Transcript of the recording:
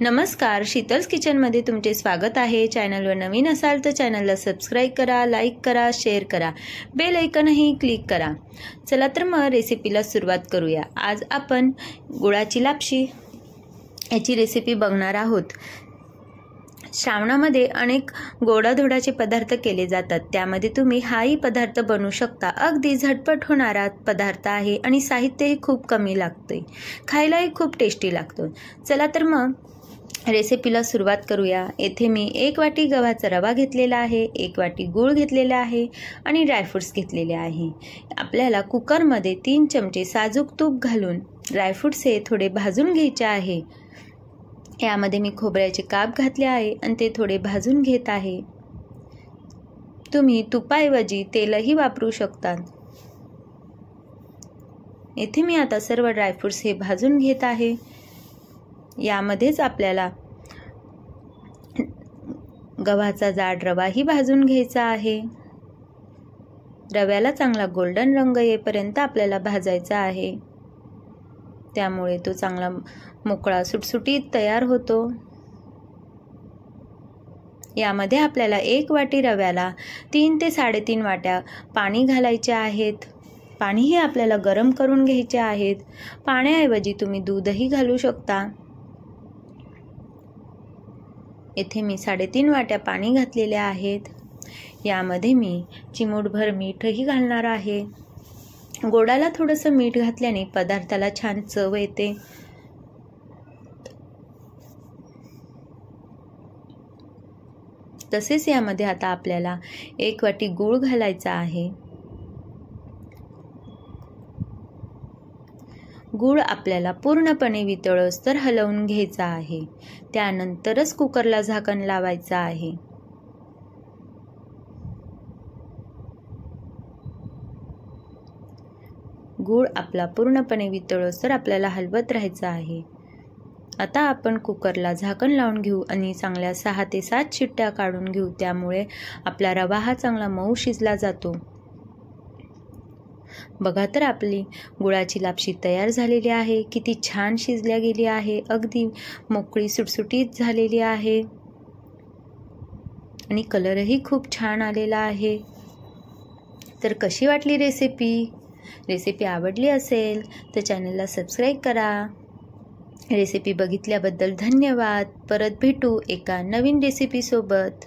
नमस्कार, शीतल्स किचनमध्ये तुमचे स्वागत आहे। चॅनलवर नवीन असाल तर चॅनलला सबस्क्राईब करा, लाईक करा, शेअर करा, बेल आयकॉनही क्लिक करा। चला तर मग रेसिपीला सुरुवात करूया। आज आपण गुळाची लापशी याची रेसिपी बघणार आहोत। श्रावणामध्ये अनेक गोडाधोडाचे पदार्थ केले जातात, त्यामध्ये तुम्ही हाही पदार्थ बनवू शकता। अगदी झटपट होणारा पदार्थ आहे आणि साहित्यही खूप कमी लागते, खायलाही खूप टेस्टी लागतो। चला तर मग रेसिपीला सुरुवात करूया। येथे मी 1 वाटी गव्हाचा रवा घेतलेला आहे, 1 वाटी गूळ घेतलेला आहे आणि ड्रायफ्रूट्स घेतलेले आहे। आपल्याला कुकरमध्ये 3 चमचे साजूक तूप घालून ड्रायफ्रूट्स हे थोडे भाजून घ्यायचे आहे। यामध्ये मी खोबऱ्याचे काप घातले आहे आणि ते थोडे भाजून घेत आहे। तुम्ही तुपाऐवजी तेलही वापरू शकता। येथे मी आता सर्व ड्रायफ्रूट्स हे भाजून घेत आहे। यामध्येच आपल्याला गव्हाचा जाड रवाही भाजून घ्यायचा आहे। रव्याला चांगला गोल्डन रंग येईपर्यंत आपल्याला भाजायचा आहे, त्यामुळे तो चांगला मोकळा सुटसुटीत तयार होतो। यामध्ये आपल्याला 1 वाटी रव्याला 3 ते 3.5 वाट्या पाणी घालायचे आहेत। पाणीही आपल्याला गरम करून घ्यायचे आहेत। पाण्याऐवजी तुम्ही दूधही घालू शकता। येथे मी 3.5 वाट्या पाणी घातलेले आहेत। यामध्ये मी चिमूटभर मीठही घालणार आहे। गोडाला थोडंसं मीठ घातल्याने पदार्थाला छान चव येते। तसेच यामध्ये आता आपल्याला 1 वाटी गूळ घालायचा आहे। गूळ आपल्याला पूर्णपणे वितळोस्तर हलवून घ्यायचा आहे, त्यानंतरच कुकरला झाकण लावायचं आहे। गूळ आपला पूर्णपणे वितळोस्तर आपल्याला हलवत राहायचं आहे। आता आपण कुकरला झाकण लावून घेऊ आणि चांगल्या 6 ते 7 शिट्ट्या काढून घेऊ, त्यामुळे आपला रवा हा चांगला मऊ शिजला जातो। बघा तर आपली गुळाची लापशी तयार झालेली आहे। किती छान शिजल्या गेली आहे, अगदी मोकळी सुटसुटीत झालेली आहे आणि कलरही खूप छान आलेला आहे। तर कशी वाटली रेसिपी आवडली असेल तर चॅनलला सबस्क्राईब करा। रेसिपी बघितल्याबद्दल धन्यवाद। परत भेटू एका नवीन रेसिपी सोबत।